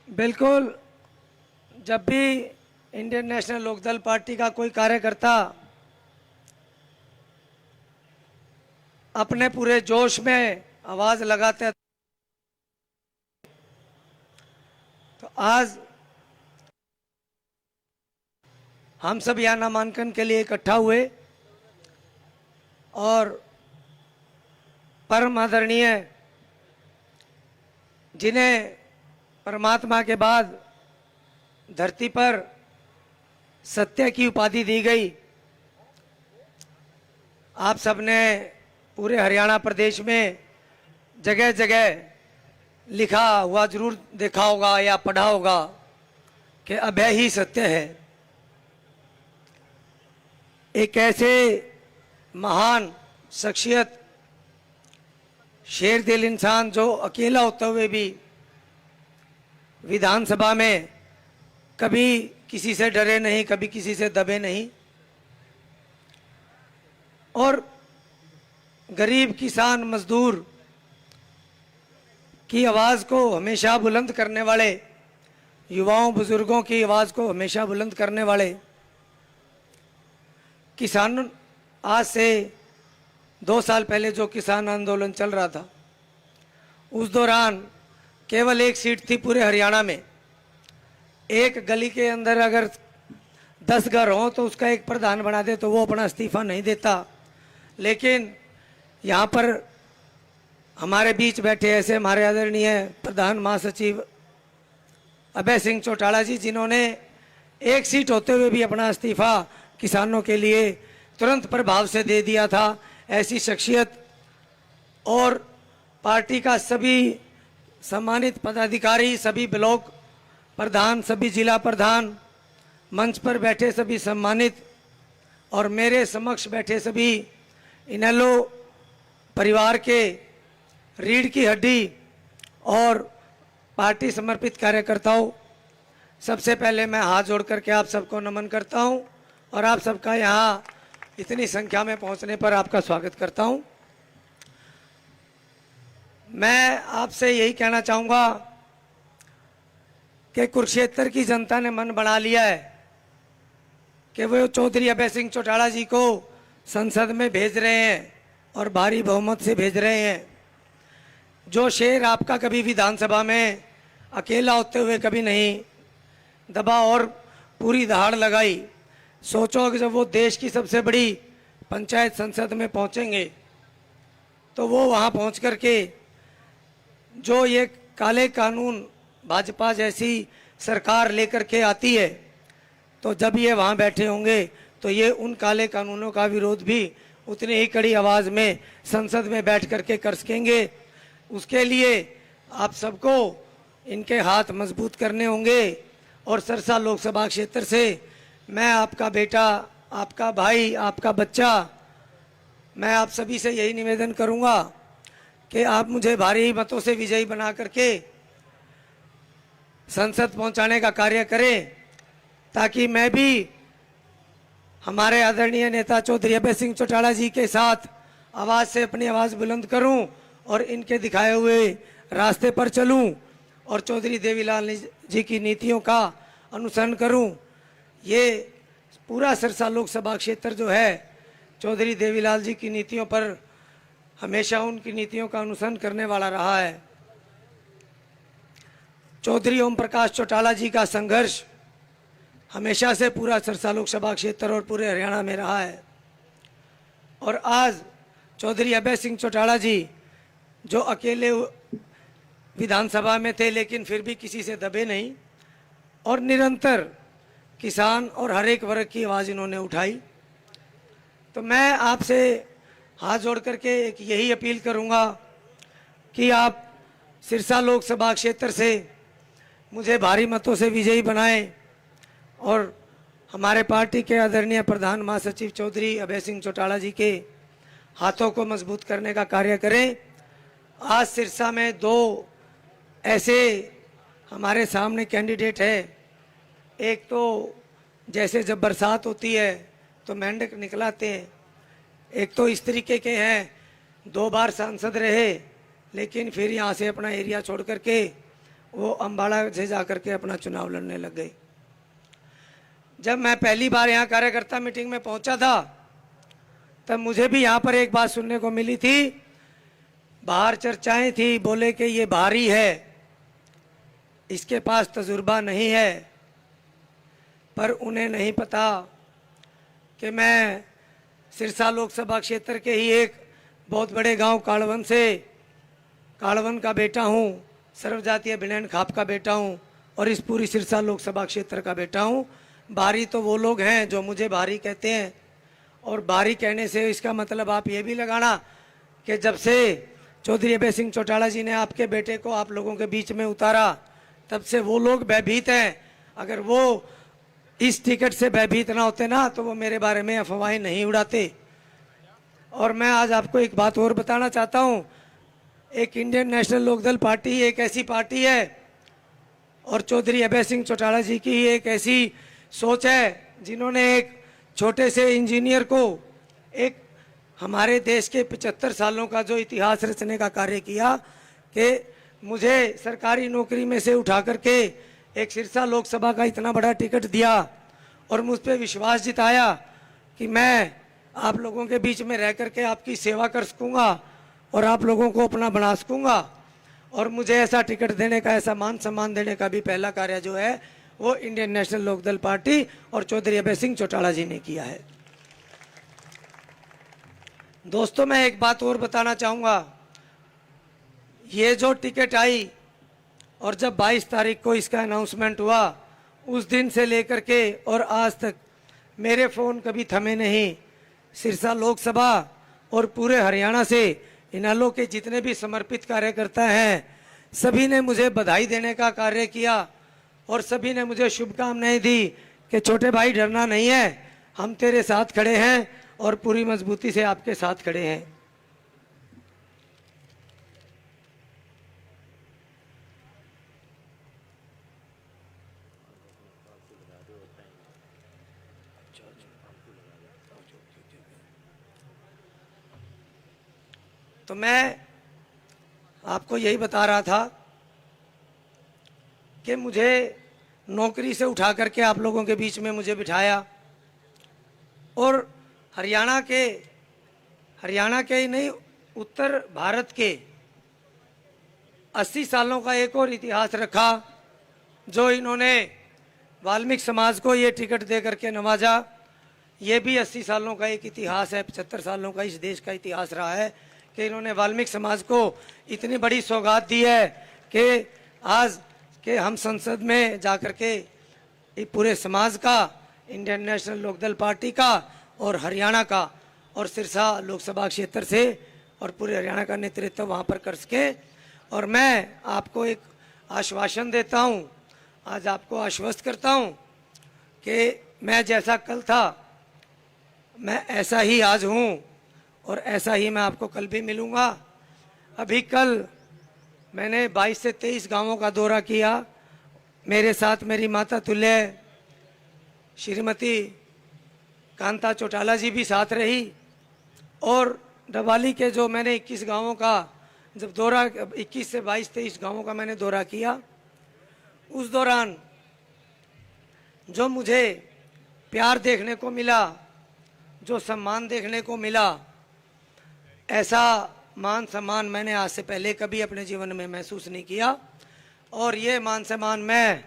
बिल्कुल। जब भी इंडियन नेशनल लोकदल पार्टी का कोई कार्यकर्ता अपने पूरे जोश में आवाज लगाते हैं, तो आज हम सब यहाँ नामांकन के लिए इकट्ठा हुए और परम आदरणीय जिन्हें परमात्मा के बाद धरती पर सत्य की उपाधि दी गई, आप सबने पूरे हरियाणा प्रदेश में जगह जगह लिखा हुआ जरूर देखा होगा या पढ़ा होगा कि अभय ही सत्य है। एक ऐसे महान शख्सियत, शेर दिल इंसान जो अकेला होते हुए भी विधानसभा में कभी किसी से डरे नहीं, कभी किसी से दबे नहीं, और गरीब किसान मजदूर की आवाज़ को हमेशा बुलंद करने वाले, युवाओं बुजुर्गों की आवाज़ को हमेशा बुलंद करने वाले किसान। आज से 2 साल पहले जो किसान आंदोलन चल रहा था, उस दौरान केवल एक सीट थी पूरे हरियाणा में। एक गली के अंदर अगर 10 घर हों तो उसका एक प्रधान बना दे तो वो अपना इस्तीफा नहीं देता। लेकिन यहाँ पर हमारे बीच बैठे ऐसे हमारे आदरणीय प्रधान महासचिव अभय सिंह चौटाला जी, जिन्होंने एक सीट होते हुए भी अपना इस्तीफा किसानों के लिए तुरंत प्रभाव से दे दिया था। ऐसी शख्सियत और पार्टी का सभी सम्मानित पदाधिकारी, सभी ब्लॉक प्रधान, सभी जिला प्रधान, मंच पर बैठे सभी सम्मानित और मेरे समक्ष बैठे सभी इनेलो परिवार के रीढ़ की हड्डी और पार्टी समर्पित कार्यकर्ताओं, सबसे पहले मैं हाथ जोड़ करके आप सबको नमन करता हूं और आप सबका यहाँ इतनी संख्या में पहुंचने पर आपका स्वागत करता हूं। मैं आपसे यही कहना चाहूँगा कि कुरुक्षेत्र की जनता ने मन बना लिया है कि वो चौधरी अभय सिंह चौटाला जी को संसद में भेज रहे हैं और भारी बहुमत से भेज रहे हैं। जो शेर आपका कभी विधानसभा में अकेला होते हुए कभी नहीं दबा और पूरी दहाड़ लगाई, सोचो कि जब वो देश की सबसे बड़ी पंचायत संसद में पहुंचेंगे तो वो वहां पहुंच करके जो ये काले कानून भाजपा जैसी सरकार लेकर के आती है, तो जब ये वहां बैठे होंगे तो ये उन काले कानूनों का विरोध भी उतनी ही कड़ी आवाज़ में संसद में बैठ करके कर सकेंगे। उसके लिए आप सबको इनके हाथ मजबूत करने होंगे। और सरसा लोकसभा क्षेत्र से मैं आपका बेटा, आपका भाई, आपका बच्चा, मैं आप सभी से यही निवेदन करूंगा कि आप मुझे भारी मतों से विजयी बना करके संसद पहुंचाने का कार्य करें, ताकि मैं भी हमारे आदरणीय नेता चौधरी अभय सिंह चौटाला जी के साथ आवाज़ से अपनी आवाज़ बुलंद करूं और इनके दिखाए हुए रास्ते पर चलूं और चौधरी देवीलाल जी की नीतियों का अनुसरण करूं। ये पूरा सिरसा लोकसभा क्षेत्र जो है चौधरी देवीलाल जी की नीतियों पर हमेशा उनकी नीतियों का अनुसरण करने वाला रहा है। चौधरी ओम प्रकाश चौटाला जी का संघर्ष हमेशा से पूरा सिरसा लोकसभा क्षेत्र और पूरे हरियाणा में रहा है। और आज चौधरी अभय सिंह चौटाला जी जो अकेले विधानसभा में थे लेकिन फिर भी किसी से दबे नहीं और निरंतर किसान और हर एक वर्ग की आवाज़ इन्होंने उठाई। तो मैं आपसे हाथ जोड़ करके एक यही अपील करूंगा कि आप सिरसा लोकसभा क्षेत्र से मुझे भारी मतों से विजयी बनाएं और हमारे पार्टी के आदरणीय प्रधान महासचिव चौधरी अभय सिंह चौटाला जी के हाथों को मजबूत करने का कार्य करें। आज सिरसा में 2 ऐसे हमारे सामने कैंडिडेट है। एक तो जैसे जब बरसात होती है तो मेंढक निकलाते हैं, एक तो इस तरीके के हैं 2 बार सांसद रहे लेकिन फिर यहाँ से अपना एरिया छोड़ करके वो अम्बाड़ा से जाकर के अपना चुनाव लड़ने लग गए। जब मैं पहली बार यहाँ कार्यकर्ता मीटिंग में पहुंचा था तब मुझे भी यहाँ पर एक बात सुनने को मिली थी, बाहर चर्चाएं थी, बोले कि ये बाहरी है, इसके पास तजुर्बा नहीं है। पर उन्हें नहीं पता कि मैं सिरसा लोकसभा क्षेत्र के ही एक बहुत बड़े गांव काड़वन का बेटा हूं, सर्वजातीय भिनैन खाप का बेटा हूं और इस पूरी सिरसा लोकसभा क्षेत्र का बेटा हूं। बाहरी तो वो लोग हैं जो मुझे बाहरी कहते हैं, और बाहरी कहने से इसका मतलब आप ये भी लगाना कि जब से चौधरी अभय सिंह चौटाला जी ने आपके बेटे को आप लोगों के बीच में उतारा तब से वो लोग भयभीत हैं। अगर वो इस टिकट से भयभीत ना होते ना तो वो मेरे बारे में अफवाहें नहीं उड़ाते। और मैं आज आपको एक बात और बताना चाहता हूं, एक इंडियन नेशनल लोकदल पार्टी एक ऐसी पार्टी है और चौधरी अभय सिंह चौटाला जी की एक ऐसी सोच है जिन्होंने एक छोटे से इंजीनियर को एक हमारे देश के 75 सालों का जो इतिहास रचने का कार्य किया कि मुझे सरकारी नौकरी में से उठा करके एक सिरसा लोकसभा का इतना बड़ा टिकट दिया और मुझ पर विश्वास जिताया कि मैं आप लोगों के बीच में रह करके आपकी सेवा कर सकूंगा और आप लोगों को अपना बना सकूंगा। और मुझे ऐसा टिकट देने का, ऐसा मान सम्मान देने का भी पहला कार्य जो है वो इंडियन नेशनल लोकदल पार्टी और चौधरी अभय सिंह चौटाला जी ने किया है। दोस्तों, मैं एक बात और बताना चाहूँगा, ये जो टिकट आई और जब 22 तारीख को इसका अनाउंसमेंट हुआ उस दिन से लेकर के और आज तक मेरे फ़ोन कभी थमे नहीं। सिरसा लोकसभा और पूरे हरियाणा से इनेलो के जितने भी समर्पित कार्यकर्ता हैं सभी ने मुझे बधाई देने का कार्य किया और सभी ने मुझे शुभकामनाएं दी कि छोटे भाई डरना नहीं है, हम तेरे साथ खड़े हैं और पूरी मजबूती से आपके साथ खड़े हैं। तो मैं आपको यही बता रहा था कि मुझे नौकरी से उठा करके आप लोगों के बीच में मुझे बिठाया और हरियाणा के ही नहीं, उत्तर भारत के 80 सालों का एक और इतिहास रखा जो इन्होंने वाल्मीकि समाज को ये टिकट दे करके नवाजा। ये भी 80 सालों का एक इतिहास है, 75 सालों का इस देश का इतिहास रहा है कि इन्होंने वाल्मीकि समाज को इतनी बड़ी सौगात दी है कि आज के हम संसद में जाकर के पूरे समाज का, इंडियन नेशनल लोकदल पार्टी का और हरियाणा का और सिरसा लोकसभा क्षेत्र से और पूरे हरियाणा का नेतृत्व वहाँ पर कर सके। और मैं आपको एक आश्वासन देता हूँ, आज आपको आश्वस्त करता हूँ कि मैं जैसा कल था मैं ऐसा ही आज हूँ और ऐसा ही मैं आपको कल भी मिलूँगा। अभी कल मैंने 22 से 23 गांवों का दौरा किया। मेरे साथ मेरी माता तुल्य श्रीमती कांता चौटाला जी भी साथ रही और डबाली के जो मैंने 21 गांवों का जब दौरा 21 से 22-23 गांवों का मैंने दौरा किया, उस दौरान जो मुझे प्यार देखने को मिला, जो सम्मान देखने को मिला, ऐसा मान सम्मान मैंने आज से पहले कभी अपने जीवन में महसूस नहीं किया। और ये मान सम्मान मैं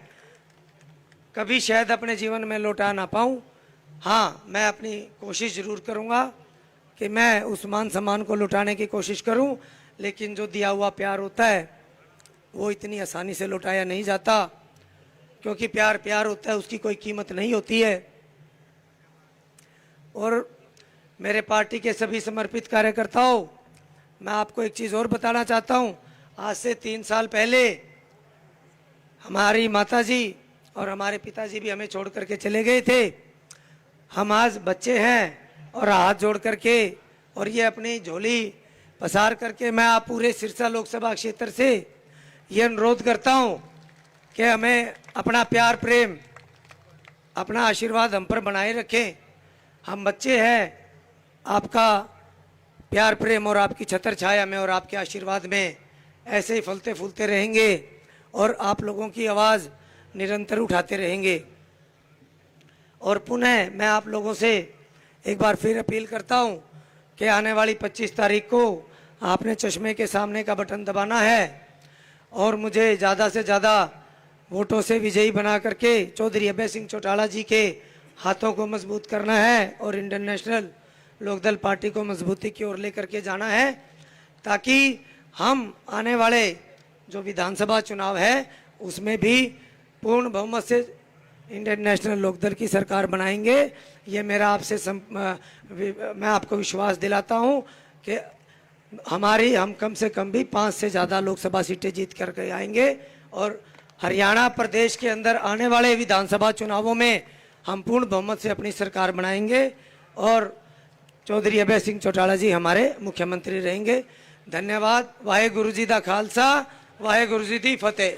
कभी शायद अपने जीवन में लौटा ना पाऊँ। हाँ, मैं अपनी कोशिश ज़रूर करूँगा कि मैं उस मान सम्मान को लौटाने की कोशिश करूँ, लेकिन जो दिया हुआ प्यार होता है वो इतनी आसानी से लौटाया नहीं जाता, क्योंकि प्यार प्यार होता है, उसकी कोई कीमत नहीं होती है। और मेरे पार्टी के सभी समर्पित कार्यकर्ताओं, मैं आपको एक चीज़ और बताना चाहता हूँ। आज से 3 साल पहले हमारी माताजी और हमारे पिताजी भी हमें छोड़ करके चले गए थे। हम आज बच्चे हैं और हाथ जोड़ करके और ये अपनी झोली पसार करके मैं आप पूरे सिरसा लोकसभा क्षेत्र से ये अनुरोध करता हूँ कि हमें अपना प्यार प्रेम, अपना आशीर्वाद हम पर बनाए रखें। हम बच्चे हैं, आपका प्यार प्रेम और आपकी छत्र छाया में और आपके आशीर्वाद में ऐसे ही फलते फूलते रहेंगे और आप लोगों की आवाज़ निरंतर उठाते रहेंगे। और पुनः मैं आप लोगों से एक बार फिर अपील करता हूं कि आने वाली 25 तारीख को आपने चश्मे के सामने का बटन दबाना है और मुझे ज़्यादा से ज़्यादा वोटों से विजयी बना करके चौधरी अभय सिंह चौटाला जी के हाथों को मजबूत करना है और इंडियन नेशनल लोकदल पार्टी को मजबूती की ओर लेकर के जाना है, ताकि हम आने वाले जो विधानसभा चुनाव है उसमें भी पूर्ण बहुमत से इंडियन नेशनल लोकदल की सरकार बनाएंगे। ये मेरा आपसे मैं आपको विश्वास दिलाता हूं कि हम कम से कम भी 5 से ज़्यादा लोकसभा सीटें जीत करके आएंगे और हरियाणा प्रदेश के अंदर आने वाले विधानसभा चुनावों में हम पूर्ण बहुमत से अपनी सरकार बनाएंगे और चौधरी अभय सिंह चौटाला जी हमारे मुख्यमंत्री रहेंगे। धन्यवाद। वाहे गुरु जी दा खालसा, वाहे गुरु जी दी फतेह।